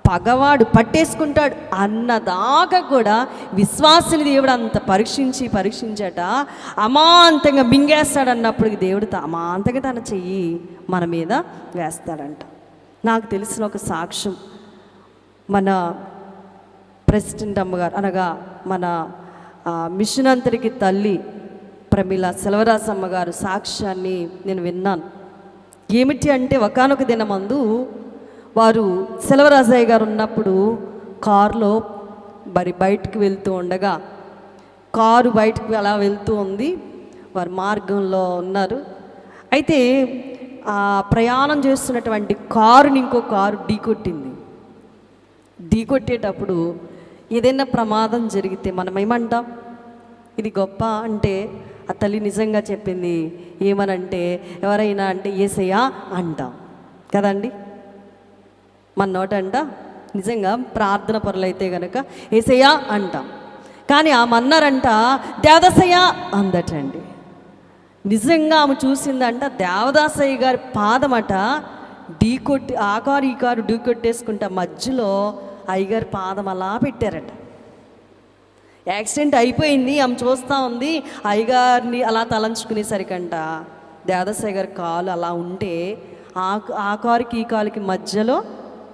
పగవాడు పట్టేసుకుంటాడు అన్నదాకా కూడా విశ్వాసుని దేవుడు అంత పరీక్షించట అమాంతంగా మింగేస్తాడు. అన్నప్పుడు దేవుడు అమాంతంగా తన చెయ్యి మన మీద వేస్తాడంట. నాకు తెలిసిన ఒక సాక్ష్యం, మన ప్రెసిడెంట్ అమ్మగారు అనగా మన మిషన్ అంతరికి తల్లి ప్రమిళ సెలవరాజమ్మ గారు సాక్ష్యాన్ని నేను విన్నాను. ఏమిటి అంటే, ఒకానొక దినమందు వారు సెలవరాజయ్య గారు ఉన్నప్పుడు కారులో బయటికి వెళ్తూ ఉండగా, కారు బయటికి అలా వెళ్తూ ఉంది, వారు మార్గంలో ఉన్నారు. అయితే ప్రయాణం చేస్తున్నటువంటి కారుని ఇంకో కారు ఢీకొట్టింది. ఢీకొట్టేటప్పుడు ఏదైనా ప్రమాదం జరిగితే మనం ఏమంటాం? ఇది గొప్ప అంటే ఆ తల్లి నిజంగా చెప్పింది ఏమనంటే, ఎవరైనా అంటే యేసయ్యా అంటాం కదండి. మన నోటంట నిజంగా ప్రార్థన పరులైతే గనక యేసయ్యా అంటాం. కానీ ఆమె అన్నారంట దేవదాసయ్య అందటండి. నిజంగా ఆమె చూసిందంట దేవదాసయ్య గారి పాదమట ఢీకొట్టి ఆ కారు ఈ కారు ఢీకొట్టేసుకుంటా మధ్యలో అయ్యగారి పాదం అలా పెట్టారట. యాక్సిడెంట్ అయిపోయింది, ఆమె చూస్తూ ఉంది. అయ్యగారిని అలా తలంచుకునేసరికంట దేవదాసయ్య గారి కాలు అలా ఉంటే ఆ కారుకి ఈ కాలుకి మధ్యలో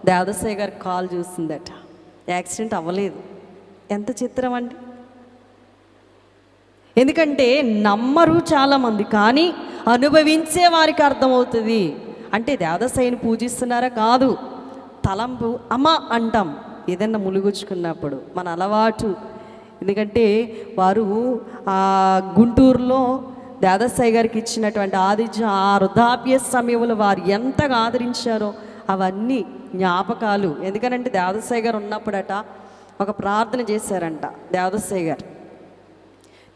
దేవదాసయ్య గారి కాలు చూసిందట. యాక్సిడెంట్ అవ్వలేదు. ఎంత చిత్రం అండి. ఎందుకంటే నమ్మరు చాలామంది, కానీ అనుభవించే వారికి అర్థమవుతుంది. అంటే దేవదాసయ్యని పూజిస్తున్నారా? కాదు. తలంపు అమ్మ అంటాం ఏదన్నా ములుగుచ్చుకున్నప్పుడు, మన అలవాటు. ఎందుకంటే వారు గుంటూరులో దేవదాసయ్య గారికి ఇచ్చినటువంటి ఆతిథ్యం, ఆ వృద్ధాప్య సమయంలో వారు ఎంతగా ఆదరించారో అవన్నీ జ్ఞాపకాలు. ఎందుకనంటే దేవదాసయ్య గారు ఉన్నప్పుడట ఒక ప్రార్థన చేశారంట దేవదాసయ్య గారు.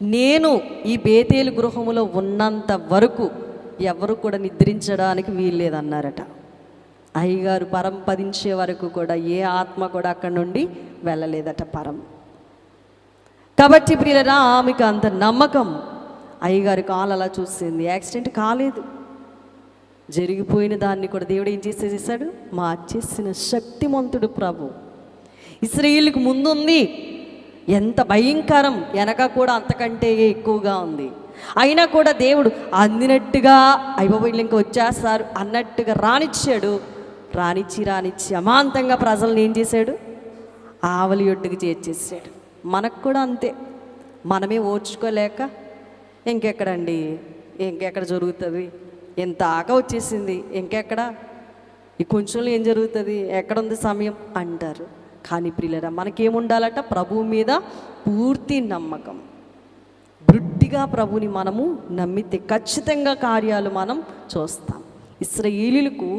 నేను ఈ బేతేలు గృహములో ఉన్నంత వరకు ఎవరు కూడా నిద్రించడానికి వీల్లేదన్నారట. అయ్యగారు పరంపదించే వరకు కూడా ఏ ఆత్మ కూడా అక్కడి నుండి వెళ్ళలేదట పరం. కాబట్టి ప్రియులరా, ఆమెకు అంత నమ్మకం. అయ్యగారి కాలు అలా చూసింది, యాక్సిడెంట్ కాలేదు. జరిగిపోయిన దాన్ని కూడా దేవుడు ఏం చేసేసాడు? మార్చేసిన శక్తిమంతుడు ప్రభు. ఇశ్రాయేలుకు ముందుంది ఎంత భయంకరం, వెనక కూడా అంతకంటే ఎక్కువగా ఉంది. అయినా కూడా దేవుడు అందినట్టుగా అయిపోయి ఇంకా వచ్చేస్తారు అన్నట్టుగా రానిచ్చాడు. రానిచ్చి అమాంతంగా ప్రజలను ఏం చేశాడు? ఆవలి ఒడ్డుకు చేర్చేసాడు. మనకు కూడా అంతే. మనమే ఓర్చుకోలేక ఇంకెక్కడండి, ఇంకెక్కడ జరుగుతుంది, ఎంత ఆక వచ్చేసింది, ఇంకెక్కడ ఈ కొంచెంలో ఏం జరుగుతుంది, ఎక్కడుంది సమయం అంటారు. కానీ ప్రియులరా, మనకేముండాలట? ప్రభువు మీద పూర్తి నమ్మకం. గుడ్డిగా ప్రభుని మనము నమ్మితే ఖచ్చితంగా కార్యాలు మనం చూస్తాం. ఇశ్రాయేలీయులకు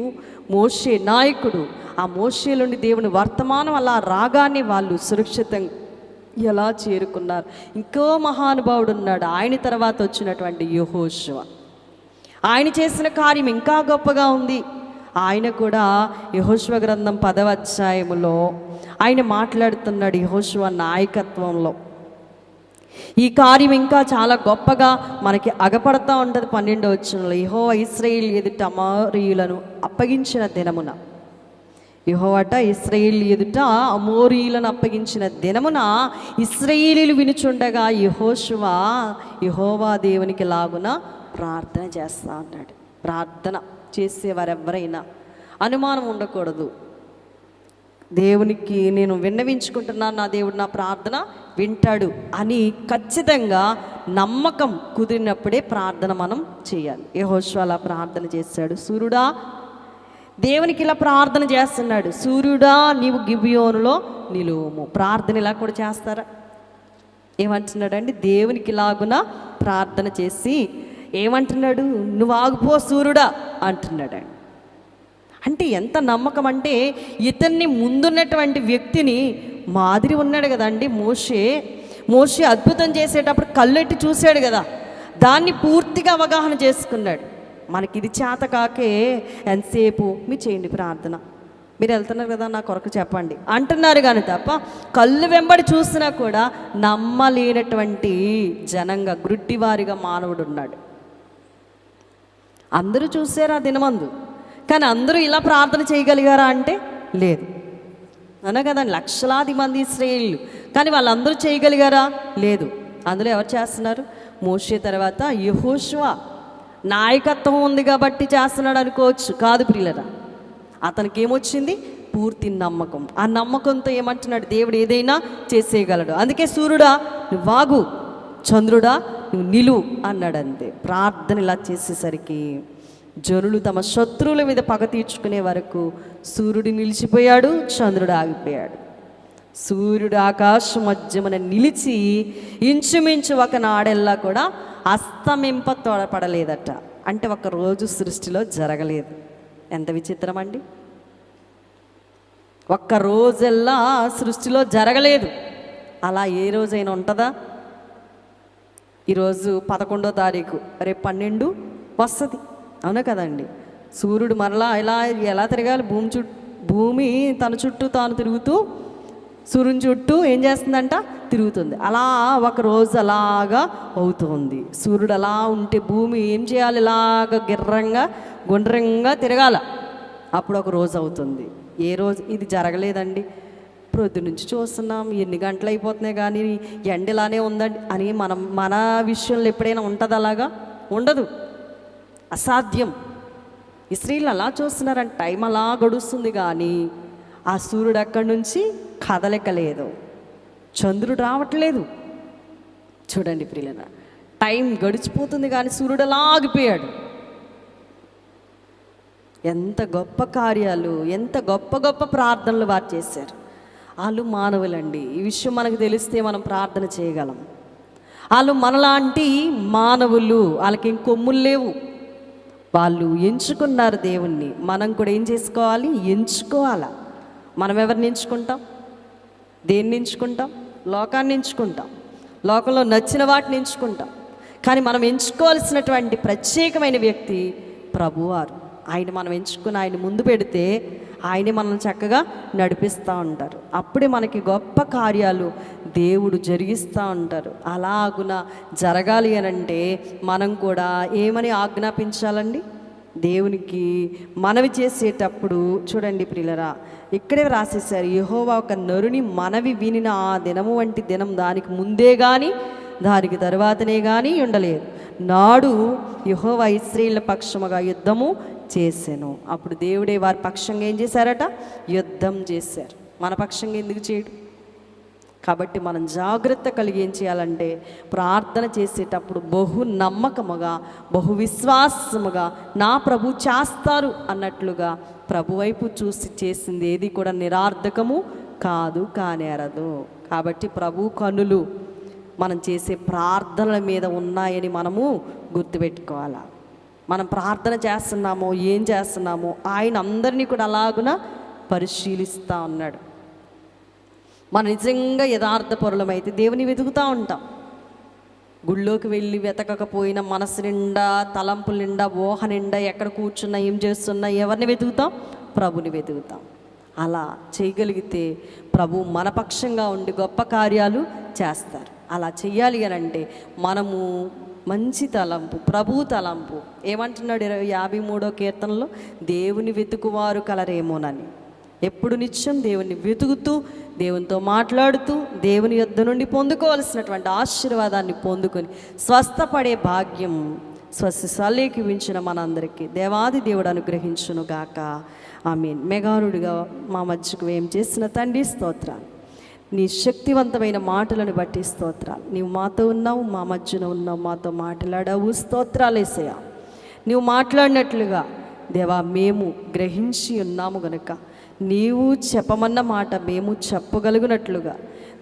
మోషే నాయకుడు, ఆ మోషేలోని దేవుని వర్తమానం అలా రాగానే వాళ్ళు సురక్షితంగా ఎలా చేరుకున్నారు. ఇంకో మహానుభావుడు ఉన్నాడు, ఆయన తర్వాత వచ్చినటువంటి యెహోషువ. ఆయన చేసిన కార్యం ఇంకా గొప్పగా ఉంది. ఆయన కూడా యెహోషువ గ్రంథం 10వ అధ్యాయములో ఆయన మాట్లాడుతున్నాడు. యెహోషువ నాయకత్వంలో ఈ కార్యం ఇంకా చాలా గొప్పగా మనకి అగపడతా ఉంటుంది. 12వ వచనంలో యెహోవా ఇశ్రాయేలు ఎదుట అమోరీయులను అప్పగించిన దినమున, యెహోవాట ఇశ్రాయేలు ఎదుట అమోరీయులను అప్పగించిన దినమున ఇశ్రాయేలీయులు వినుచుండగా యెహోషువ యెహోవా దేవునికి లాగున ప్రార్థన చేస్తా ఉన్నాడు. ప్రార్థన చేసేవారెవరైనా అనుమానం ఉండకూడదు. దేవునికి నేను విన్నవించుకుంటున్నాను, నా దేవుడు నా ప్రార్థన వింటాడు అని ఖచ్చితంగా నమ్మకం కుదిరినప్పుడే ప్రార్థన మనం చేయాలి. యెహోషువ అలా ప్రార్థన చేశాడు. సూర్యుడా, దేవునికి ఇలా ప్రార్థన చేస్తున్నాడు, సూర్యుడా నీవు గిబియోనులో నిలువుము. ప్రార్థన ఇలా కూడా చేస్తారా? ఏమంటున్నాడండి? దేవునికి ఇలాగున ప్రార్థన చేసి ఏమంటున్నాడు? నువ్వు ఆగిపో సూర్యుడా అంటున్నాడండి. అంటే ఎంత నమ్మకం అంటే, ఇతన్ని ముందున్నటువంటి వ్యక్తిని మాదిరి ఉన్నాడు కదండి మోషే అద్భుతం చేసేటప్పుడు కళ్ళెట్టి చూశాడు కదా, దాన్ని పూర్తిగా అవగాహన చేసుకున్నాడు. మనకి ఇది చేత కాకే ఎంతసేపు మీరు చేయండి ప్రార్థన, మీరు వెళ్తున్నారు కదా నా కొరకు చెప్పండి అంటున్నారు. కానీ తప్ప కళ్ళు వెంబడి చూసినా కూడా నమ్మలేనటువంటి జనంగా గ్రుడ్డివారిగా మానవుడు ఉన్నాడు. అందరూ చూసారు ఆ దినమందు, కానీ అందరూ ఇలా ప్రార్థన చేయగలిగారా అంటే లేదు. అన్నా కదండి, లక్షలాది మంది ఇశ్రాయేలీయులు, కానీ వాళ్ళందరూ చేయగలిగారా? లేదు. అందులో ఎవరు చేస్తున్నారు? మోషే తర్వాత యెహోషువ నాయకత్వం ఉంది కాబట్టి చేస్తున్నాడు అనుకోవచ్చు. కాదు ప్రియులరా, అతనికి ఏమొచ్చింది? పూర్తి నమ్మకం. ఆ నమ్మకంతో ఏమంటున్నాడు? దేవుడు ఏదైనా చేసేయగలడు. అందుకే సూర్యుడా నువ్వు వాగు, చంద్రుడా నువ్వు నిలువు అన్నాడు. అంతే. ప్రార్థన ఇలా చేసేసరికి జనులు తమ శత్రువుల మీద పగ తీర్చుకునే వరకు సూర్యుడు నిలిచిపోయాడు, చంద్రుడు ఆగిపోయాడు. సూర్యుడు ఆకాశం మధ్యమున నిలిచి ఇంచుమించు ఒక నాడెల్లా కూడా అస్తమింప తోడపడలేదట. అంటే ఒక రోజు సృష్టిలో జరగలేదు. ఎంత విచిత్రం అండి. ఒక్క రోజల్లా సృష్టిలో జరగలేదు. అలా ఏ రోజైనా ఉంటుందా? ఈరోజు 11వ తారీఖు, రేపు 12 వస్తుంది, అవునా కదండి. సూర్యుడు మరలా ఎలా తిరగాలి? భూమి తన చుట్టూ తాను తిరుగుతూ సూర్యుని చుట్టూ ఏం చేస్తుందంట? తిరుగుతుంది. అలా ఒక రోజు అలాగా అవుతుంది. సూర్యుడు అలా ఉంటే భూమి ఏం చేయాలి? ఇలాగ గిర్రంగా గుండ్రంగా తిరగాల, అప్పుడు ఒక రోజు అవుతుంది. ఏ రోజు ఇది జరగలేదండి. ప్రొద్దు నుంచి చూస్తున్నాం, ఎన్ని గంటలు అయిపోతున్నాయి కానీ ఎండ ఇలానే ఉందండి అని మన విషయంలో ఎప్పుడైనా ఉంటుంది? అలాగా ఉండదు, అసాధ్యం. ఈ స్త్రీలు అలా చూస్తున్నారంటే టైం అలా గడుస్తుంది కానీ ఆ సూర్యుడు అక్కడి నుంచి కదలెక్కలేదు, చంద్రుడు రావట్లేదు. చూడండి ప్రియులరా, టైం గడిచిపోతుంది కానీ సూర్యుడు అలా ఆగిపోయాడు. ఎంత గొప్ప కార్యాలు, ఎంత గొప్ప గొప్ప ప్రార్థనలు వారు చేశారు. వాళ్ళు మానవులండి. ఈ విషయం మనకు తెలిస్తే మనం ప్రార్థన చేయగలం. వాళ్ళు మనలాంటి మానవులు, వాళ్ళకి కొమ్ములు లేవు. వాళ్ళు ఎంచుకున్నారు దేవుణ్ణి. మనం కూడా ఏం చేసుకోవాలి? ఎంచుకోవాలా. మనం ఎవరిని ఎంచుకుంటాం? దేన్ని ఎంచుకుంటాం? లోకాన్ని ఎంచుకుంటాం, లోకంలో నచ్చిన వాటిని ఎంచుకుంటాం. కానీ మనం ఎంచుకోవాల్సినటువంటి ప్రత్యేకమైన వ్యక్తి ప్రభువారు. ఆయన మనం ఎంచుకుని ఆయన ముందు పెడితే ఆయనే మనల్ని చక్కగా నడిపిస్తూ ఉంటారు. అప్పుడే మనకి గొప్ప కార్యాలు దేవుడు జరిగిస్తూ ఉంటారు. అలాగున జరగాలి అనంటే మనం కూడా ఏమని ఆజ్ఞాపించాలండి? దేవునికి మనవి చేసేటప్పుడు చూడండి ప్రియులరా, ఇక్కడే రాసేసారు, యెహోవా ఒక నరుని మనవి వినిన ఆ దినము వంటి దినం దానికి ముందే కానీ దానికి తరువాతనే కానీ ఉండలేదు. నాడు యెహోవా ఇశ్రాయేలు పక్షముగా యుద్ధము చేశాను. అప్పుడు దేవుడే వారి పక్షంగా ఏం చేశారట? యుద్ధం చేశారు. మన పక్షంగా ఎందుకు చేయడు? కాబట్టి మనం జాగ్రత్త కలిగి ఏం చేయాలంటే ప్రార్థన చేసేటప్పుడు బహు నమ్మకముగా, బహు విశ్వాసముగా నా ప్రభు చేస్తారు అన్నట్లుగా ప్రభు వైపు చూసి చేసింది ఏది కూడా నిరార్థకము కాదు, కానేరదు. కాబట్టి ప్రభు కనులు మనం చేసే ప్రార్థనల మీద ఉన్నాయని మనము గుర్తుపెట్టుకోవాలి. మనం ప్రార్థన చేస్తున్నామో ఏం చేస్తున్నామో ఆయన అందరినీ కూడా అలాగున పరిశీలిస్తూ ఉన్నాడు. మనం నిజంగా యథార్థపరులమైతే దేవుని వెతుకుతూ ఉంటాం. గుళ్ళోకి వెళ్ళి వెతకకపోయినా మనసు నిండా, తలంపుల నిండా, ఊహ నిండా ఎక్కడ కూర్చున్నా, ఏం చేస్తున్నా, ఎవరిని వెతుకుతాం? ప్రభుని వెతుకుతాం. అలా చేయగలిగితే ప్రభు మన పక్షంగా ఉండి గొప్ప కార్యాలు చేస్తారు. అలా చెయ్యాలి అని అంటే మనము మంచి తలంపు, ప్రభు తలంపు. ఏమంటున్నాడు 53వ కీర్తనలో? దేవుని వెతుకువారు కలరేమోనని. ఎప్పుడు నిత్యం దేవుని వెతుకుతూ, దేవునితో మాట్లాడుతూ, దేవుని యొద్ద నుండి పొందుకోవాల్సినటువంటి ఆశీర్వాదాన్ని పొందుకొని స్వస్థపడే భాగ్యం స్వస్థలేకి మించిన మనందరికీ దేవాది దేవుడు అనుగ్రహించును గాక. ఆమేన్. మెగానుడిగా మా మధ్యకు ఏం చేసిన తండ్రి స్తోత్రాలు. నీ శక్తివంతమైన మాటలను బట్టి స్తోత్రాలు. నీవు మాతో ఉన్నావు, మా మధ్యన ఉన్నావు, మాతో మాట్లాడావు. స్తోత్రాలు యేసయ్యా. నీవు మాట్లాడినట్లుగా దేవా మేము గ్రహించి ఉన్నాము గనుక నీవు చెప్పమన్న మాట మేము చెప్పగలిగినట్లుగా,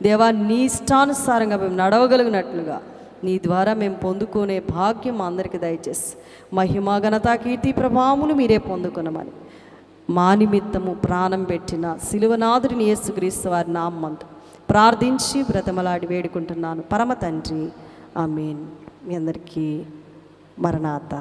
దేవా నీ ఇష్టానుసారంగా మేము నడవగలిగినట్లుగా నీ ద్వారా మేము పొందుకునే భాగ్యం మా అందరికీ దయచేసి మహిమ, ఘనత, కీర్తి, ప్రభావములు మీరే పొందుకునమని మా నిమిత్తము ప్రాణం పెట్టిన సిలువనాథుడిని యేసుక్రీస్తు వారి నామమందు ప్రార్థించి బ్రతమలాడి వేడుకుంటున్నాను పరమ తండ్రి. ఆమేన్. మీ అందరికీ మరణాత.